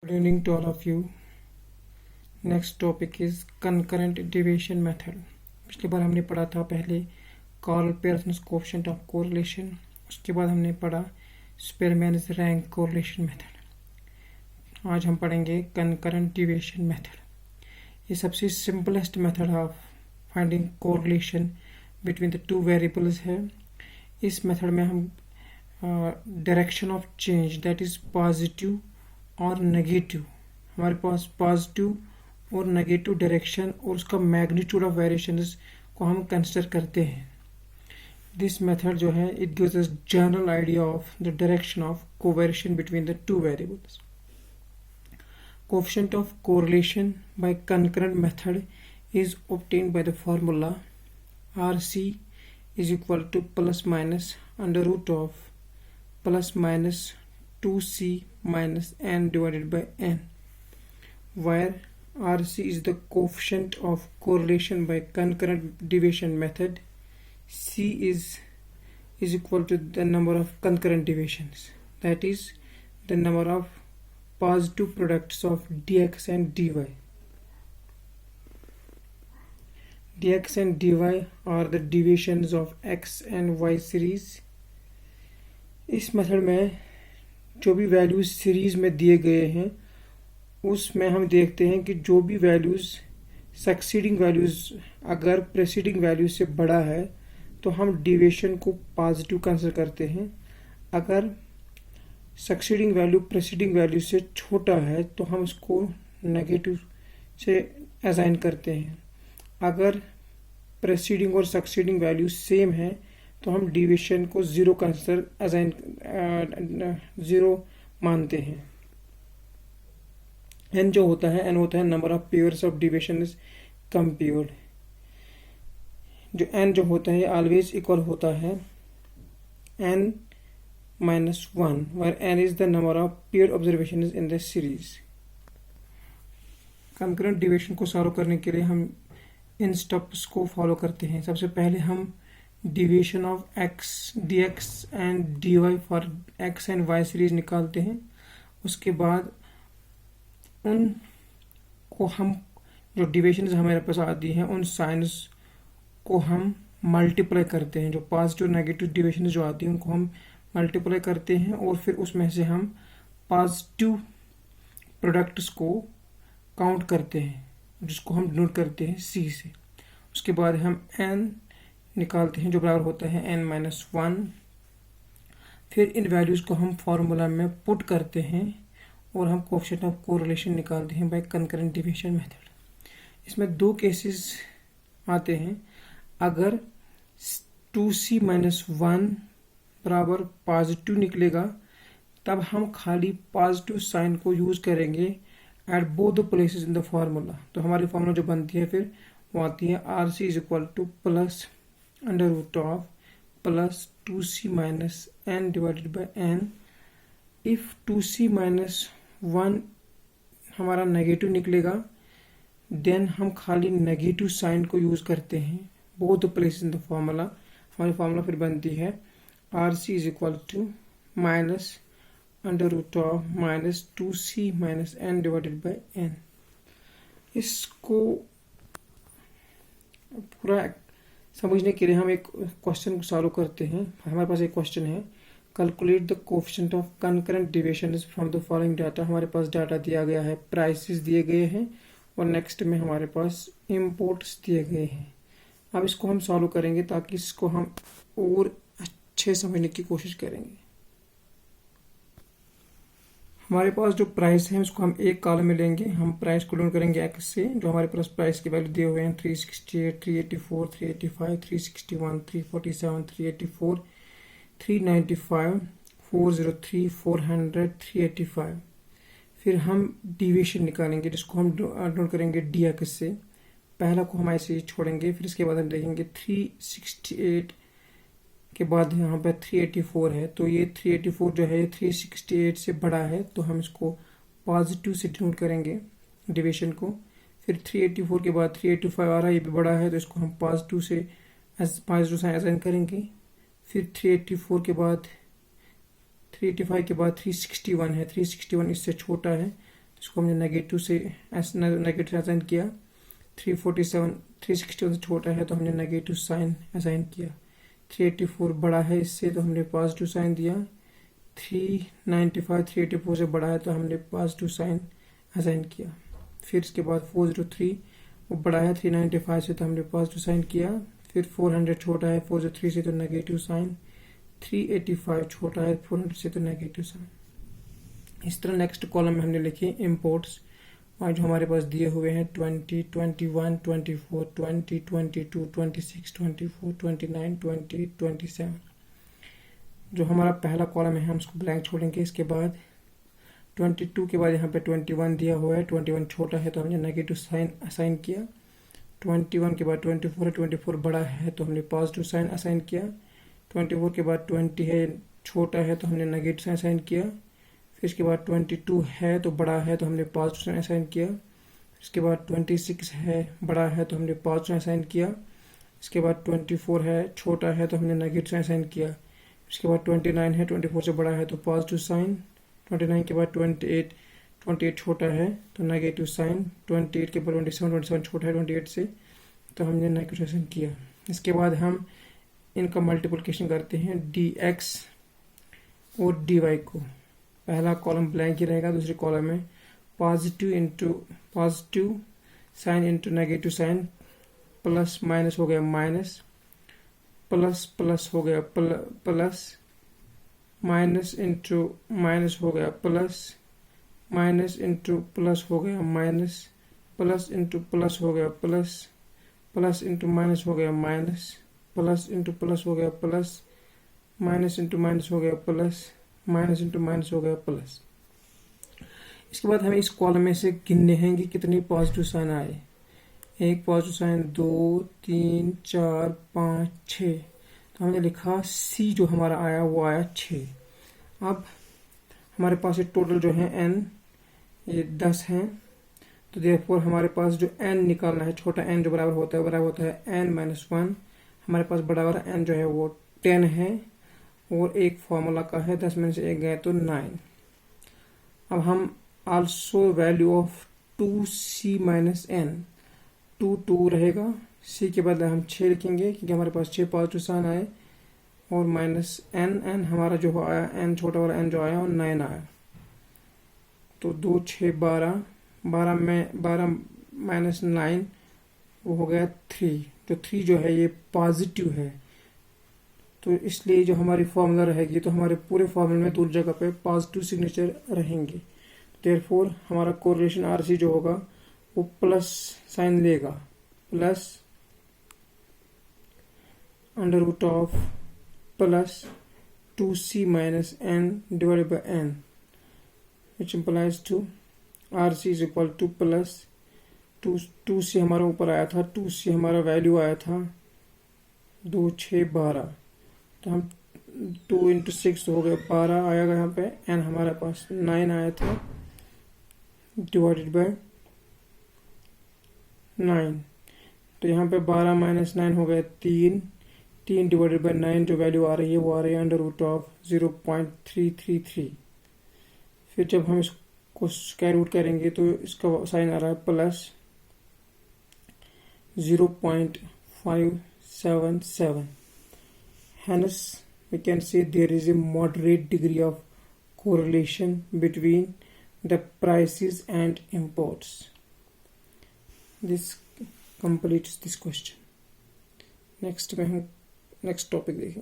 Good evening to all of you. Next topic is concurrent deviation method. पिछली बार हमने पढ़ा था पहले कार्ल पेयर्सन्स कोएफिशिएंट ऑफ कोरिलेशन, उसके बाद हमने पढ़ा स्पेरमैन्स रैंक कोरिलेशन मेथड। आज हम पढ़ेंगे concurrent deviation method। ये सबसे simplest method of finding correlation between the two variables है। इस मेथड में हम direction of change that is positive और नेगेटिव, हमारे पास पॉजिटिव और नेगेटिव डायरेक्शन और उसका मैग्नीट्यूड ऑफ वेरिएशंस को हम कंसिडर करते हैं। दिस मेथड जो है it gives us general idea of the direction of covariation between the two variables. Coefficient of correlation by concurrent method is obtained by the formula RC is equal to plus minus under root of plus minus 2C minus n divided by n, where RC is the coefficient of correlation by concurrent deviation method. C is equal to the number of concurrent deviations, that is the number of positive products of dx and dy. dx and dy are the deviations of x and y series. इस method में जो भी values series में दिए गए हैं उसमें हम देखते हैं कि जो भी वैल्यूज सक्सीडिंग वैल्यूज अगर प्रेसीडिंग वैल्यूज से बड़ा है तो हम डिविएशन को पॉजिटिव कंसिडर करते हैं। अगर सक्सीडिंग वैल्यू प्रेसीडिंग वैल्यू से छोटा है तो हम उसको नेगेटिव से असाइन करते हैं। अगर प्रेसीडिंग और सक्सीडिंग वैल्यू सेम है तो हम डिविएशन को जीरो कंसिडर असाइन जीरो मानते हैं। n जो होता है n होता है number of pairs of deviation is compared. जो n जो होता है ऑलवेज इक्वल होता है n minus 1, where n is the number of paired observations in the series. Concurrent deviation को सॉल्व करने के लिए हम इन स्टेप्स को फॉलो करते हैं। सबसे पहले हम deviation of x dx and dy for x and y series निकालते हैं। उसके बाद उन को हम जो डिविएशंस हमारे पास आती हैं उन साइंस को हम मल्टीप्लाई करते हैं। जो पॉजिटिव नेगेटिव डिविएशंस जो आती हैं उनको हम मल्टीप्लाई करते हैं और फिर उसमें से हम पॉजिटिव प्रोडक्ट्स को काउंट करते हैं जिसको हम डिनोट करते हैं c से। उसके बाद हम n निकालते हैं जो बराबर होता है n-1। फिर इन वैल्यूज को हम फॉर्मूला में पुट करते हैं और हम कोएफिशिएंट ऑफ कोरिलेशन निकालते हैं बाय कंकरेंट डिविएशन मेथड। इसमें दो केसेस आते हैं। अगर 2c-1 बराबर पॉजिटिव निकलेगा तब हम खाली पॉजिटिव साइन को यूज करेंगे at both the places in the formula. तो हमारी फार्मूला जो बनती है फिर वो आती है RC is equal to plus under root of plus 2C minus n divided by n। If 2C-1 हमारा नेगेटिव निकलेगा देन हम खाली नेगेटिव साइन को यूज करते हैं both the places in the formula. हमारी फार्मूला फिर बनती है RC is equal to minus under root of minus 2C minus n divided by n। इसको पूरा समझने के लिए हम एक क्वेश्चन को सॉल्व करते हैं। हमारे पास एक क्वेश्चन है, calculate the coefficient of concurrent deviations from the following data. हमारे पास डाटा दिया गया है, प्राइसेस दिए गए हैं और नेक्स्ट में हमारे पास इंपोर्ट्स दिए गए हैं। अब इसको हम सॉल्व करेंगे ताकि इसको हम और अच्छे समझने की कोशिश करेंगे। हमारे पास जो प्राइस है उसको हम एक कॉलम में लेंगे। हम प्राइस को डिनोट करेंगे x से। जो हमारे पास प्राइस की वैल्यू दिए हुए हैं 368, 384, 385, 361, 347, 384, 395, 403, 400, 385। फिर हम डिविएशन निकालेंगे जिसको हम डिनोट करेंगे dx से। पहला को हम ऐसे ही छोड़ेंगे, फिर इसके बाद हम देखेंगे 368 के बाद यहाँ पर 384 है तो ये 384 जो है 368 से बड़ा है तो हम इसको पॉजिटिव से डिनोट करेंगे डिविएशन को। फिर 384 के बाद 385 आ रहा है, ये भी बड़ा है तो इसको हम पॉजिटिव से असाइन करेंगे। फिर 384 के बाद 385 के बाद 361 है, 361 इससे छोटा है इसको हमने नेगेटिव से नेगेटिव असाइन किया। 361 से छोटा है तो हमने नेगेटिव साइन असाइन किया। 384 बड़ा है इससे तो हमने पॉजिटिव साइन दिया। 395 384 से बड़ा है तो हमने पॉजिटिव साइन असाइन किया। फिर इसके बाद 403 वो बड़ा है 395 से तो हमने पॉजिटिव साइन किया। फिर 400 छोटा है 403 से तो नेगेटिव साइन। 385 छोटा है 400 से तो नेगेटिव साइन। इस तरह नेक्स्ट कॉलम में हमने लिखे इंपोर्ट्स और जो हमारे पास दिए हुए हैं 20, 21, 24, 20, 22, 26, 24, 29, 20, 27। जो हमारा पहला कॉलम है हम उसको ब्लैंक छोड़ेंगे। इसके बाद 22 के बाद यहाँ पे 21 दिया हुआ है। 21 छोटा है तो हमने नेगेटिव साइन असाइन किया। 21 के बाद 24 है, 24 बड़ा है तो हमने पॉजिटिव साइन असाइन किया। 24 के बाद 20 है, छोटा है तो हमने नेगेटिव साइन असाइन किया। फिर इसके बाद 22 है तो बड़ा है तो हमने पॉजिटिव साइन असाइन किया। इसके बाद 26 है, बड़ा है तो हमने पॉजिटिव साइन असाइन किया। इसके बाद 24 है, छोटा है तो हमने नेगेटिव साइन असाइन किया। इसके बाद 29 है, 24 से बड़ा है तो पॉजिटिव साइन। 29 के बाद 28 छोटा है तो नेगेटिव साइन। 28 के बाद 27 छोटा है 28 से तो हमने नेगेटिव साइन किया। इसके बाद हम इनका मल्टीप्लिकेशन करते हैं dx और dy को। पहला कॉलम ब्लैंक ही रहेगा, दूसरे कॉलम में positive sign into negative sign, plus minus हो गया माइनस, प्लस प्लस हो गया प्लस, माइनस इंटू माइनस हो गया प्लस, माइनस इंटू प्लस हो गया माइनस, प्लस इंटू प्लस हो गया प्लस, प्लस इंटू माइनस हो गया माइनस, प्लस इंटू प्लस हो गया प्लस, माइनस इंटू माइनस हो गया प्लस, माइनस इंटू माइनस हो गया प्लस। इसके बाद हमें इस कॉलम में से गिनने हैं कि कितनी पॉजिटिव साइन आए। एक पॉजिटिव साइन, 2, 3, 4, 5, 6। तो हमने लिखा सी जो हमारा आया वो आया 6। अब हमारे पास ये टोटल जो है n ये 10 हैं तो देयरफॉर हमारे पास जो n निकालना है, छोटा n जो बराबर होता है n-1। हमारे पास बड़ा वाला n जो है वो 10 है और एक फॉर्मूला का है 10 में से 1 गए तो 9। अब हम also value of 2c minus n, 2 रहेगा, c के बदले हम 6 लिखेंगे क्योंकि हमारे पास 6 पॉजिटिव साइन आए और माइनस n हमारा जो आया n छोटा वाला n जो आया और 9 आया तो 2, 6, 12 माइनस 9 वो हो गया 3। तो 3 जो है ये पॉजिटिव है तो इसलिए जो हमारी फॉर्मूला रहेगी तो हमारे पूरे फॉर्मूले में दूसरी जगह पे पॉजिटिव सिग्नेचर रहेंगे। देयरफॉर हमारा कोरिलेशन आरसी जो होगा वो प्लस साइन लेगा, plus under root of plus 2c minus n divided by n which implies to RC is equal to plus 2c हमारा ऊपर आया था, 2c हमारा वैल्यू आया था 2, 6, 12 तो हम 2 इंटू 6 हो गया 12 आएगा यहाँ पे। n हमारे पास 9 आया था डिवाइडेड बाय 9 तो यहाँ पे 12 माइनस 9 हो गया 3 डिवाइडेड बाय 9 जो वैल्यू आ रही है वो आ रही है अंडर रूट ऑफ 0.333। फिर जब हम इसको स्क्वायर रूट करेंगे तो इसका साइन आ रहा है plus 0.577। Hence, we can say there is a moderate degree of correlation between the prices and imports. This completes this question. Next में हम next topic देखें।